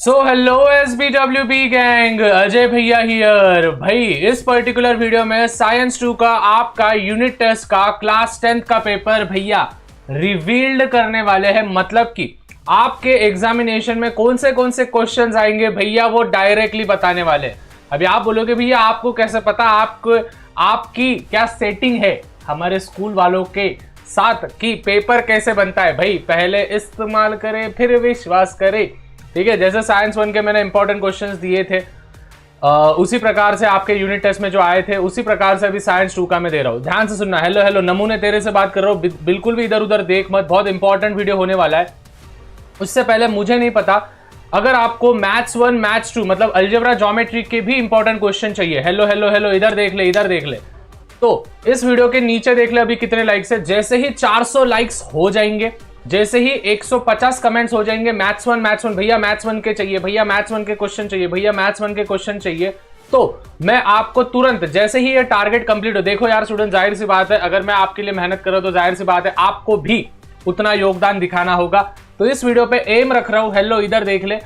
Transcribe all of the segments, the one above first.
Hello SBWB gang, Ajay भैया here. भाई इस पर्टिकुलर वीडियो में साइंस 2 का आपका यूनिट टेस्ट का क्लास 10th का पेपर भैया रिवील्ड करने वाले हैं। मतलब कि आपके एग्जामिनेशन में कौन से क्वेश्चंस आएंगे भैया वो डायरेक्टली बताने वाले हैं। अभी आप बोलोगे भैया आपको कैसे पता, आपकी क्या सेटिंग है हमारे स्कूल वालों के साथ कि पेपर कैसे बनता है। भाई पहले इस्तेमाल करें फिर विश्वास करें, ठीक है। जैसे साइंस 1 के मैंने इंपॉर्टेंट क्वेश्चंस दिए थे उसी प्रकार से आपके यूनिट टेस्ट में जो आए थे उसी प्रकार से अभी साइंस 2 का मैं दे रहा हूं। ध्यान से सुनना। हेलो हेलो नमूने तेरे से बात कर रहा हूं, बिल्कुल भी इधर उधर देख मत, बहुत इंपॉर्टेंट वीडियो होने वाला है। उससे पहले मुझे नहीं पता, अगर आपको मैथ्स 1 मैथ्स 2 मतलब अलजेब्रा ज्योमेट्री के भी इंपॉर्टेंट क्वेश्चन चाहिए, हेलो हेलो हेलो इधर देख ले इधर देख ले, तो इस वीडियो के नीचे देख ले अभी कितने लाइक्स है। जैसे ही 400 लाइक्स हो जाएंगे, जैसे ही 150 कमेंट्स हो जाएंगे, मैथ्स 1 भैया मैथ्स 1 के चाहिए, भैया मैथ्स 1 के क्वेश्चन चाहिए, भैया मैथ्स 1 के क्वेश्चन चाहिए, तो मैं आपको तुरंत जैसे ही ये टारगेट कंप्लीट हो, देखो यार स्टूडेंट जाहिर सी बात है अगर मैं आपके लिए मेहनत कर रहा हूं तो जाहिर सी बात है आपको भी उतना योगदान दिखाना होगा। तो इस वीडियो पे एम रख रहा हूं, हेलो इधर देख ले,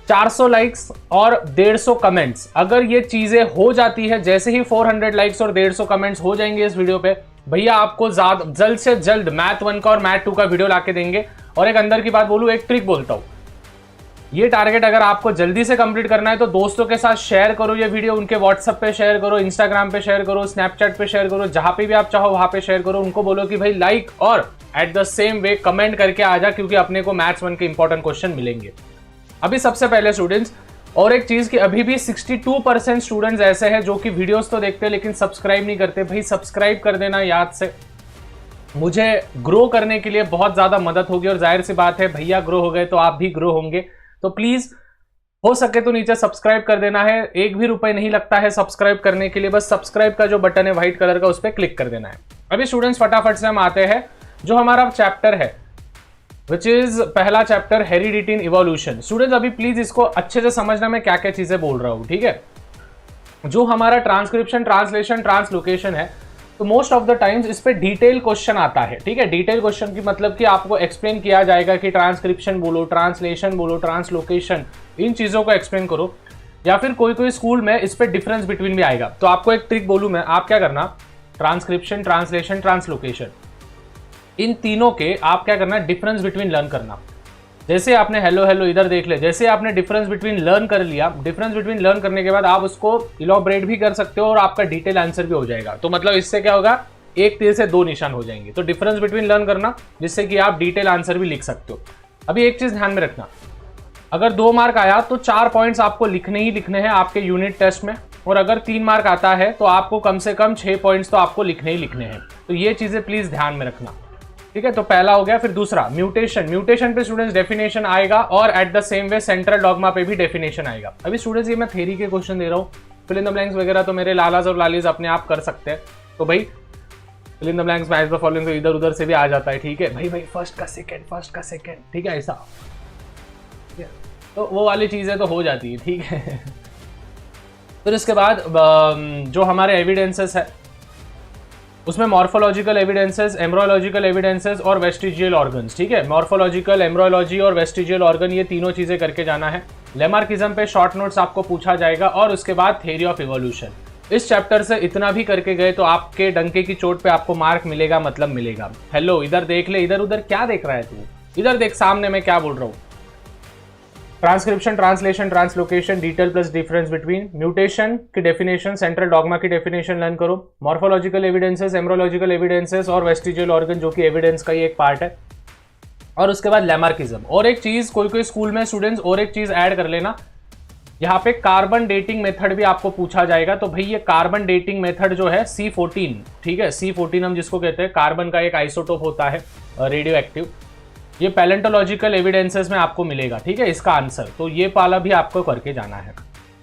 400 लाइक्स और 150 कमेंट्स। अगर ये चीजें हो जाती है, जैसे ही 400 लाइक्स और 150 कमेंट्स हो जाएंगे इस वीडियो पे, भैया आपको जल्द से जल्द मैथ 1 का और मैथ 2 का वीडियो लाके देंगे। और एक अंदर की बात बोलूं, एक ट्रिक बोलता हूं, ये टारगेट अगर आपको जल्दी से कंप्लीट करना है तो दोस्तों के साथ शेयर करो ये वीडियो, उनके व्हाट्सएप पे शेयर करो, इंस्टाग्राम पे शेयर करो, स्नैपचैट पे शेयर करो, जहां पे भी आप चाहो वहां पे शेयर करो। उनको बोलो कि भाई लाइक और at the same way comment करके आ जा, क्योंकि अपने को मैथ्स 1 के इंपॉर्टेंट क्वेश्चन मिलेंगे। अभी सबसे पहले स्टूडेंट्स, और एक चीज कि अभी भी 62% स्टूडेंट्स ऐसे हैं जो कि वीडियोस तो देखते हैं लेकिन सब्सक्राइब नहीं करते। भाई सब्सक्राइब कर देना याद से, मुझे ग्रो करने के लिए बहुत ज्यादा मदद होगी। और जाहिर सी बात है भैया ग्रो हो गए तो आप भी ग्रो होंगे, तो प्लीज हो सके तो नीचे सब्सक्राइब कर देना है। एक भी रुपए नहीं लगता है सब्सक्राइब करने के लिए, बस सब्सक्राइब का जो बटन है व्हाइट कलर का उस पर क्लिक कर देना है। अभी स्टूडेंट्स फटाफट से हम आते हैं जो हमारा चैप्टर है, विच इज पहला chapter heredity in evolution. Students अभी प्लीज इसको अच्छे से समझना मैं क्या क्या चीजें बोल रहा हूं, ठीक है। जो हमारा ट्रांसक्रिप्शन ट्रांसलेशन ट्रांसलोकेशन है, तो मोस्ट ऑफ द टाइम्स इस पे डिटेल क्वेश्चन आता है, ठीक है। डिटेल क्वेश्चन की मतलब कि आपको एक्सप्लेन किया जाएगा कि ट्रांसक्रिप्शन बोलो, ट्रांसलेशन बोलो, ट्रांसलोकेशन, इन चीजों को एक्सप्लेन करो। या फिर कोई स्कूल में इस पे डिफरेंस बिटवीन भी आएगा। तो आपको एक ट्रिक बोलूं मैं, आप क्या करना, ट्रांसक्रिप्शन ट्रांसलेशन ट्रांसलोकेशन इन तीनों के आप क्या करना, डिफरेंस बिटवीन लर्न करना। जैसे आपने हेलो हेलो इधर देख ले, जैसे आपने डिफरेंस बिटवीन लर्न कर लिया, डिफरेंस बिटवीन लर्न करने के बाद आप उसको इलॉबरेट भी कर सकते हो और आपका डिटेल आंसर भी हो जाएगा। तो मतलब इससे क्या होगा, एक तीर से दो निशान हो जाएंगे। तो डिफरेंस बिटवीन लर्न करना जिससे कि आप डिटेल आंसर भी लिख सकते हो। अभी एक चीज ध्यान में रखना, अगर 2 मार्क आया तो 4 पॉइंट्स आपको लिखने ही लिखने हैं आपके यूनिट टेस्ट में, और अगर 3 मार्क आता है तो आपको कम से कम 6 पॉइंट्स तो आपको लिखने ही लिखने हैं। तो ये चीजें प्लीज ध्यान में रखना, ठीक है। तो पहला हो गया। फिर दूसरा म्यूटेशन, म्यूटेशन पे स्टूडेंट्स डेफिनेशन आएगा और at the same way central dogma पे भी डेफिनेशन आएगा। अभी स्टूडेंट्स ये मैं थ्योरी के क्वेश्चन दे रहा हूँ, फिल इन द ब्लैंक्स वगैरह तो मेरे लालाज और लालीज अपने आप कर सकते हैं। तो भाई fill in the blanks match the following तो इधर उधर से भी आ जाता है, ठीक है। भाई फर्स्ट का सेकंड, ठीक है, ऐसा, ठीक है। तो वो वाली चीजें तो हो जाती है, ठीक है। फिर इसके बाद जो हमारे एविडेंसेस है उसमें मॉर्फोलॉजिकल एविडेंसेस, एम्ब्रोलॉजिकल एविडेंसेस और वेस्टिजियल ऑर्गन्स, ठीक है। मॉर्फोलॉजिकल, एम्ब्रोलॉजी और वेस्टिजियल ऑर्गन, ये तीनों चीजें करके जाना है। लेमार्किज्म पे शॉर्ट नोट्स आपको पूछा जाएगा और उसके बाद थ्योरी ऑफ इवोल्यूशन। इस चैप्टर से इतना भी करके गए तो आपके डंके की चोट पे आपको मार्क मिलेगा, मतलब मिलेगा। हेलो इधर देख ले, इधर उधर क्या देख रहा है तू, इधर देख सामने मैं क्या बोल रहा हूँ। Transcription translation translocation, detail plus difference between, mutation की डेफिनेशन, सेंट्रल डॉगमा की डेफिनेशन लर्न करो, मॉर्फोलॉजिकल एविडेंसेस, एम्ब्रोलॉजिकल एविडेंसेस और वेस्टिजियल ऑर्गन जो कि एविडेंस का ही एक पार्ट है, और उसके बाद लेमार्किज्म। और एक चीज कोई स्कूल में स्टूडेंट्स और एक चीज ऐड कर लेना, यहाँ पे कार्बन डेटिंग मेथड भी आपको पूछा जाएगा। तो भाई ये कार्बन डेटिंग मेथड जो है C14, ठीक है, C14 हम जिसको कहते हैं, कार्बन का एक आइसोटोप होता है रेडियो एक्टिव, ये पैलेंटोलॉजिकल एविडेंसेस में आपको मिलेगा, ठीक है, इसका आंसर। तो ये पाला भी आपको करके जाना है।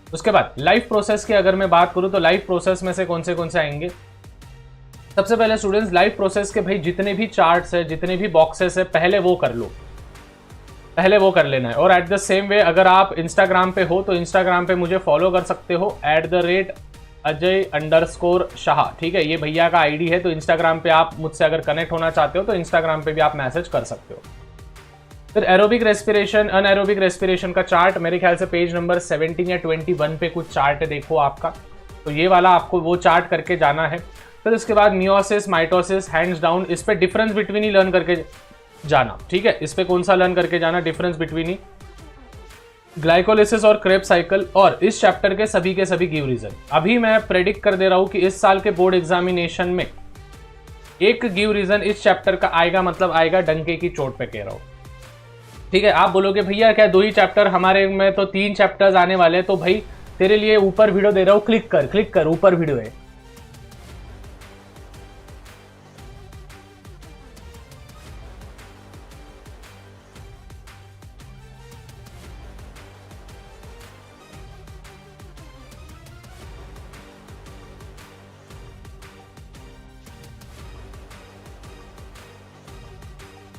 उसके बाद लाइफ प्रोसेस की अगर मैं बात करूं तो लाइफ प्रोसेस में से कौन से आएंगे। सबसे पहले स्टूडेंट्स लाइफ प्रोसेस के भाई जितने भी चार्ट्स है, जितने भी बॉक्सेस है, पहले वो कर लो, पहले वो कर लेना है। और एट द सेम वे अगर आप इंस्टाग्राम पे हो तो इंस्टाग्राम पे मुझे फॉलो कर सकते हो @Ajay_Shah, ठीक है, ये भैया का आईडी है। तो इंस्टाग्राम पे आप मुझसे अगर कनेक्ट होना चाहते हो तो इंस्टाग्राम पे भी आप मैसेज कर सकते हो। फिर एरोबिक रेस्पिरेशन, अनएरोबिक रेस्पिरेशन का चार्ट, मेरे ख्याल से पेज नंबर 17 या 21 पे कुछ चार्ट है, देखो आपका, तो ये वाला आपको वो चार्ट करके जाना है। फिर उसके बाद मियोसिस, माइटोसिस, हैंड्स डाउन, इस पे डिफरेंस बिटवीन ही लर्न करके जाना, ठीक है। इस पे कौन सा लर्न करके जाना, डिफरेंस बिटवीन ही, ग्लाइकोलिसिस और क्रेब साइकिल, और इस चैप्टर के सभी गिव रीजन। अभी मैं प्रेडिक्ट कर दे रहा हूं कि इस साल के बोर्ड एग्जामिनेशन में एक गिव रीजन इस चैप्टर का आएगा, मतलब आएगा डंके की चोट पे कह रहा हूं, ठीक है। आप बोलोगे भैया क्या 2 ही चैप्टर, हमारे में तो 3 चैप्टर्स आने वाले हैं, तो भाई तेरे लिए ऊपर वीडियो दे रहा हूं, क्लिक कर ऊपर वीडियो है,